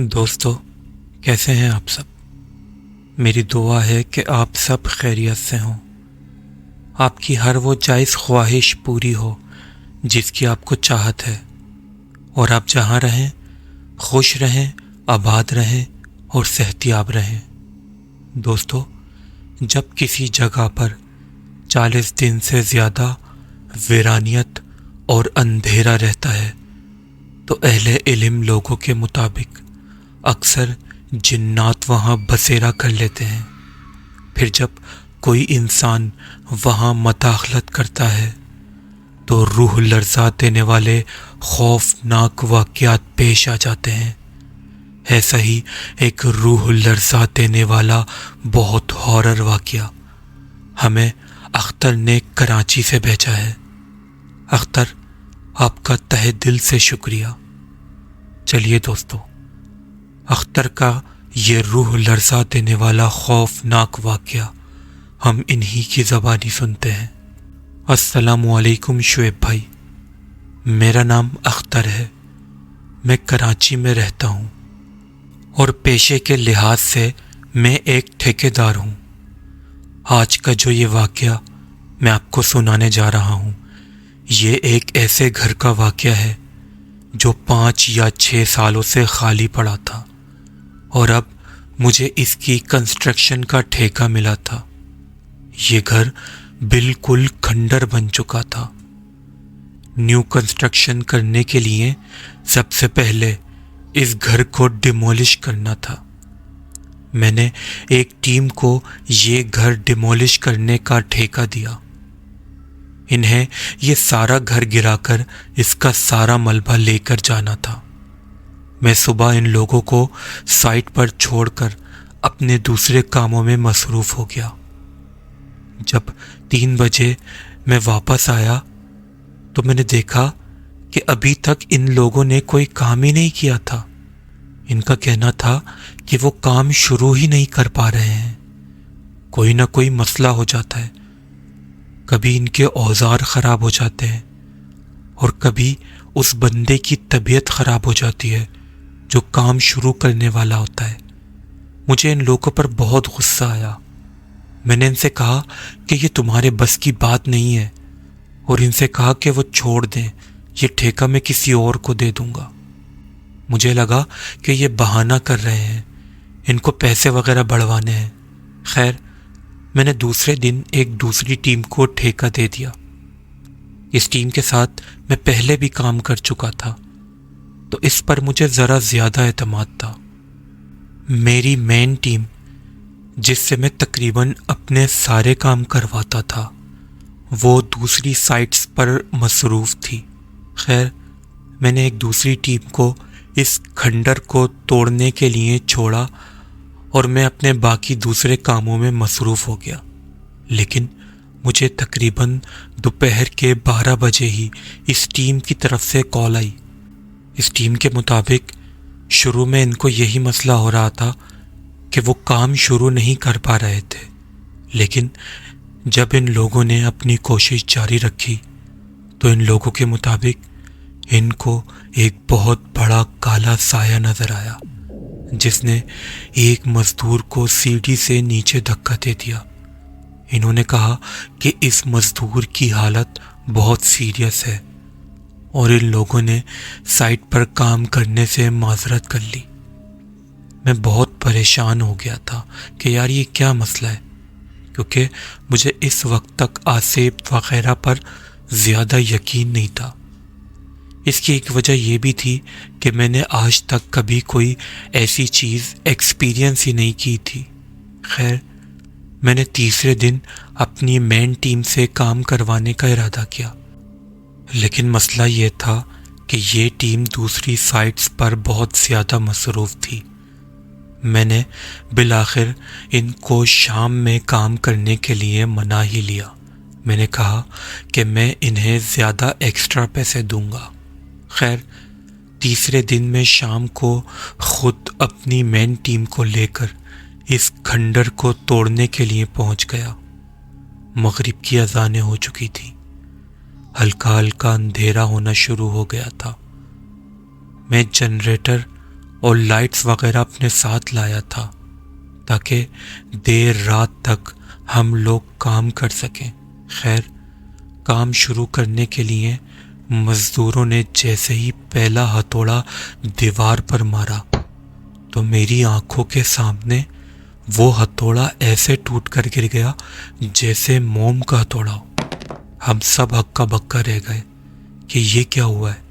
دوستو، کیسے ہیں آپ سب؟ میری دعا ہے کہ آپ سب خیریت سے ہوں، آپ کی ہر وہ جائز خواہش پوری ہو جس کی آپ کو چاہت ہے، اور آپ جہاں رہیں خوش رہیں، آباد رہیں اور صحتیاب رہیں۔ دوستو، جب کسی جگہ پر 40 دن سے زیادہ ویرانیت اور اندھیرا رہتا ہے تو اہل علم لوگوں کے مطابق اکثر جنات وہاں بسیرا کر لیتے ہیں۔ پھر جب کوئی انسان وہاں مداخلت کرتا ہے تو روح لرزا دینے والے خوفناک واقعات پیش آ جاتے ہیں۔ ایسا ہی ایک روح لرزا دینے والا بہت ہارر واقعہ ہمیں اختر نے کراچی سے بھیجا ہے۔ اختر، آپ کا تہہ دل سے شکریہ۔ چلیے دوستو، اختر کا یہ روح لرزا دینے والا خوفناک واقعہ ہم انہی کی زبانی سنتے ہیں۔ السلام علیکم شعیب بھائی، میرا نام اختر ہے، میں کراچی میں رہتا ہوں اور پیشے کے لحاظ سے میں ایک ٹھیکیدار ہوں۔ آج کا جو یہ واقعہ میں آپ کو سنانے جا رہا ہوں، یہ ایک ایسے گھر کا واقعہ ہے جو 5 یا 6 سالوں سے خالی پڑا تھا، اور اب مجھے اس کی کنسٹرکشن کا ٹھیکہ ملا تھا۔ یہ گھر بالکل کھنڈر بن چکا تھا۔ نیو کنسٹرکشن کرنے کے لیے سب سے پہلے اس گھر کو ڈیمولش کرنا تھا۔ میں نے ایک ٹیم کو یہ گھر ڈیمولش کرنے کا ٹھیکہ دیا۔ انہیں یہ سارا گھر گرا کر اس کا سارا ملبہ لے کر جانا تھا۔ میں صبح ان لوگوں کو سائٹ پر چھوڑ کر اپنے دوسرے کاموں میں مصروف ہو گیا۔ جب 3 بجے میں واپس آیا تو میں نے دیکھا کہ ابھی تک ان لوگوں نے کوئی کام ہی نہیں کیا تھا۔ ان کا کہنا تھا کہ وہ کام شروع ہی نہیں کر پا رہے ہیں، کوئی نہ کوئی مسئلہ ہو جاتا ہے۔ کبھی ان کے اوزار خراب ہو جاتے ہیں اور کبھی اس بندے کی طبیعت خراب ہو جاتی ہے جو کام شروع کرنے والا ہوتا ہے۔ مجھے ان لوگوں پر بہت غصہ آیا۔ میں نے ان سے کہا کہ یہ تمہارے بس کی بات نہیں ہے، اور ان سے کہا کہ وہ چھوڑ دیں، یہ ٹھیکہ میں کسی اور کو دے دوں گا۔ مجھے لگا کہ یہ بہانہ کر رہے ہیں، ان کو پیسے وغیرہ بڑھوانے ہیں۔ خیر، میں نے دوسرے دن ایک دوسری ٹیم کو ٹھیکہ دے دیا۔ اس ٹیم کے ساتھ میں پہلے بھی کام کر چکا تھا، تو اس پر مجھے ذرا زیادہ اعتماد تھا۔ میری مین ٹیم، جس سے میں تقریباً اپنے سارے کام کرواتا تھا، وہ دوسری سائٹس پر مصروف تھی۔ خیر، میں نے ایک دوسری ٹیم کو اس کھنڈر کو توڑنے کے لیے چھوڑا اور میں اپنے باقی دوسرے کاموں میں مصروف ہو گیا۔ لیکن مجھے تقریباً دوپہر کے 12 بجے ہی اس ٹیم کی طرف سے کال آئی۔ اس ٹیم کے مطابق شروع میں ان کو یہی مسئلہ ہو رہا تھا کہ وہ کام شروع نہیں کر پا رہے تھے، لیکن جب ان لوگوں نے اپنی کوشش جاری رکھی تو ان لوگوں کے مطابق ان کو ایک بہت بڑا کالا سایہ نظر آیا جس نے ایک مزدور کو سیڑھی سے نیچے دھکا دے دیا۔ انہوں نے کہا کہ اس مزدور کی حالت بہت سیریس ہے، اور ان لوگوں نے سائٹ پر کام کرنے سے معذرت کر لی۔ میں بہت پریشان ہو گیا تھا کہ یار یہ کیا مسئلہ ہے، کیونکہ مجھے اس وقت تک آسیب وغیرہ پر زیادہ یقین نہیں تھا۔ اس کی ایک وجہ یہ بھی تھی کہ میں نے آج تک کبھی کوئی ایسی چیز ایکسپیرینس ہی نہیں کی تھی۔ خیر، میں نے تیسرے دن اپنی مین ٹیم سے کام کروانے کا ارادہ کیا، لیکن مسئلہ یہ تھا کہ یہ ٹیم دوسری سائٹس پر بہت زیادہ مصروف تھی۔ میں نے بالآخر ان کو شام میں کام کرنے کے لیے منا ہی لیا۔ میں نے کہا کہ میں انہیں زیادہ ایکسٹرا پیسے دوں گا۔ خیر، تیسرے دن میں شام کو خود اپنی مین ٹیم کو لے کر اس کھنڈر کو توڑنے کے لیے پہنچ گیا۔ مغرب کی اذانیں ہو چکی تھیں، ہلکا ہلکا اندھیرا ہونا شروع ہو گیا تھا، میں جنریٹر اور لائٹس وغیرہ اپنے ساتھ لایا تھا تاکہ دیر رات تک ہم لوگ کام کر سکیں۔ خیر، کام شروع کرنے کے لیے مزدوروں نے جیسے ہی پہلا ہتھوڑا دیوار پر مارا تو میری آنکھوں کے سامنے وہ ہتھوڑا ایسے ٹوٹ کر گر گیا جیسے موم کا ہتھوڑا ہو۔ ہم سب ہکا بکا رہ گئے کہ یہ کیا ہوا ہے۔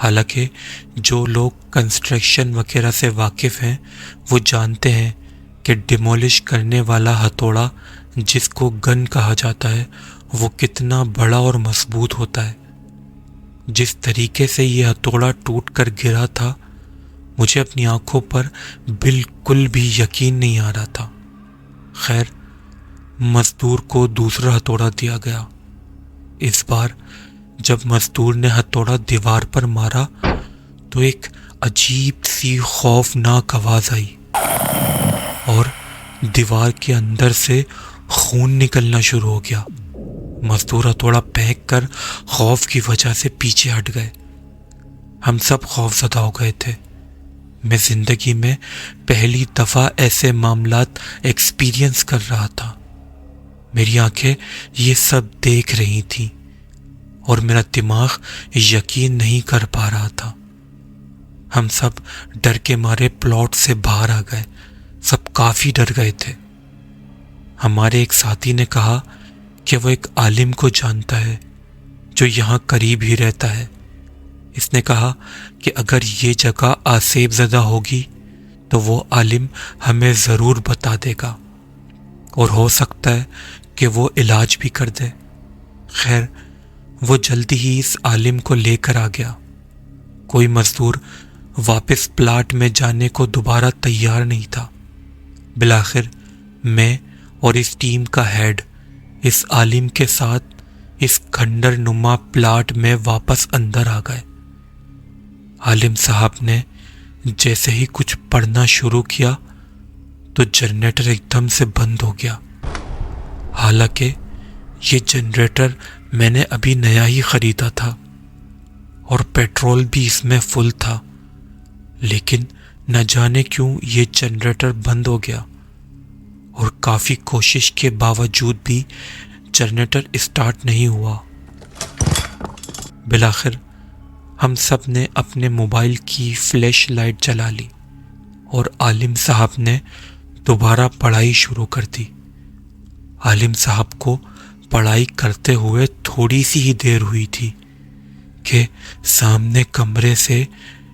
حالانکہ جو لوگ کنسٹرکشن وغیرہ سے واقف ہیں وہ جانتے ہیں کہ ڈیمولش کرنے والا ہتھوڑا جس کو گن کہا جاتا ہے وہ کتنا بڑا اور مضبوط ہوتا ہے۔ جس طریقے سے یہ ہتھوڑا ٹوٹ کر گرا تھا مجھے اپنی آنکھوں پر بالکل بھی یقین نہیں آ رہا تھا۔ خیر، مزدور کو دوسرا ہتھوڑا دیا گیا۔ اس بار جب مزدور نے ہتھوڑا دیوار پر مارا تو ایک عجیب سی خوفناک آواز آئی اور دیوار کے اندر سے خون نکلنا شروع ہو گیا۔ مزدور ہتھوڑا پھینک کر خوف کی وجہ سے پیچھے ہٹ گئے۔ ہم سب خوف زدہ ہو گئے تھے۔ میں زندگی میں پہلی دفعہ ایسے معاملات ایکسپیرینس کر رہا تھا۔ میری آنکھیں یہ سب دیکھ رہی تھیں اور میرا دماغ یقین نہیں کر پا رہا تھا۔ ہم سب ڈر کے مارے پلاٹ سے باہر آ گئے۔ سب کافی ڈر گئے تھے۔ ہمارے ایک ساتھی نے کہا کہ وہ ایک عالم کو جانتا ہے جو یہاں قریب ہی رہتا ہے۔ اس نے کہا کہ اگر یہ جگہ آسیب زدہ ہوگی تو وہ عالم ہمیں ضرور بتا دے گا اور ہو سکتا ہے کہ وہ علاج بھی کر دے۔ خیر، وہ جلدی ہی اس عالم کو لے کر آ گیا۔ کوئی مزدور واپس پلاٹ میں جانے کو دوبارہ تیار نہیں تھا۔ بالآخر میں اور اس ٹیم کا ہیڈ اس عالم کے ساتھ اس کھنڈر نما پلاٹ میں واپس اندر آ گئے۔ عالم صاحب نے جیسے ہی کچھ پڑھنا شروع کیا تو جنریٹر ایک دم سے بند ہو گیا۔ حالانکہ یہ جنریٹر میں نے ابھی نیا ہی خریدا تھا اور پیٹرول بھی اس میں فل تھا، لیکن نہ جانے کیوں یہ جنریٹر بند ہو گیا اور کافی کوشش کے باوجود بھی جنریٹر اسٹارٹ نہیں ہوا۔ بالآخر ہم سب نے اپنے موبائل کی فلیش لائٹ جلا لی اور عالم صاحب نے دوبارہ پڑھائی شروع کر دی۔ عالم صاحب کو پڑھائی کرتے ہوئے تھوڑی سی ہی دیر ہوئی تھی کہ سامنے کمرے سے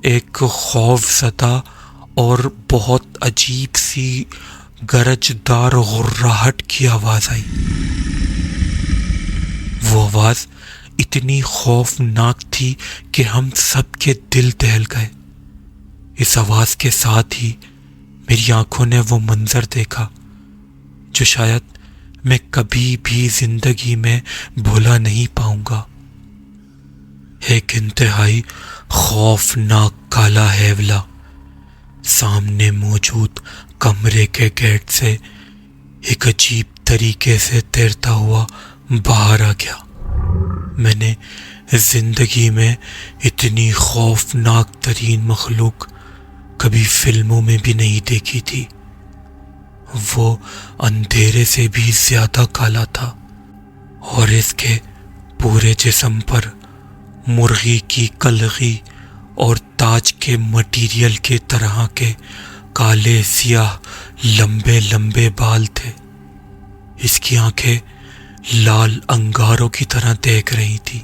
ایک خوف زدہ اور بہت عجیب سی گرجدار غراہٹ کی آواز آئی۔ وہ آواز اتنی خوفناک تھی کہ ہم سب کے دل دہل گئے۔ اس آواز کے ساتھ ہی میری آنکھوں نے وہ منظر دیکھا جو شاید میں کبھی بھی زندگی میں بھولا نہیں پاؤں گا۔ ایک انتہائی خوفناک کالا ہیولا سامنے موجود کمرے کے گیٹ سے ایک عجیب طریقے سے تیرتا ہوا باہر آ گیا۔ میں نے زندگی میں اتنی خوفناک ترین مخلوق کبھی فلموں میں بھی نہیں دیکھی تھی۔ وہ اندھیرے سے بھی زیادہ کالا تھا اور اس کے پورے جسم پر مرغی کی کلغی اور تاج کے مٹیریل کی طرح کے کالے سیاہ لمبے لمبے بال تھے۔ اس کی آنکھیں لال انگاروں کی طرح دیکھ رہی تھی۔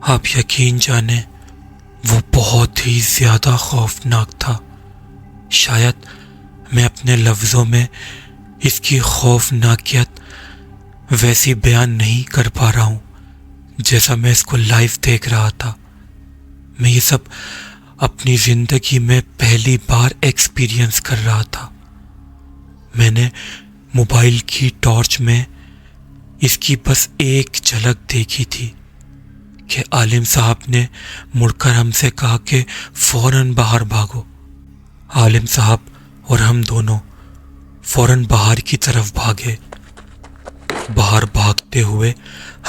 آپ یقین جانیں وہ بہت ہی زیادہ خوفناک تھا۔ شاید میں اپنے لفظوں میں اس کی خوفناکیت ویسی بیان نہیں کر پا رہا ہوں جیسا میں اس کو لائیو دیکھ رہا تھا۔ میں یہ سب اپنی زندگی میں پہلی بار ایکسپیرینس کر رہا تھا۔ میں نے موبائل کی ٹارچ میں اس کی بس ایک جھلک دیکھی تھی کہ عالم صاحب نے مڑ کر ہم سے کہا کہ فوراً باہر بھاگو۔ عالم صاحب اور ہم دونوں فوراً باہر کی طرف بھاگے۔ باہر بھاگتے ہوئے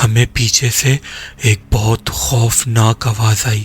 ہمیں پیچھے سے ایک بہت خوفناک آواز آئی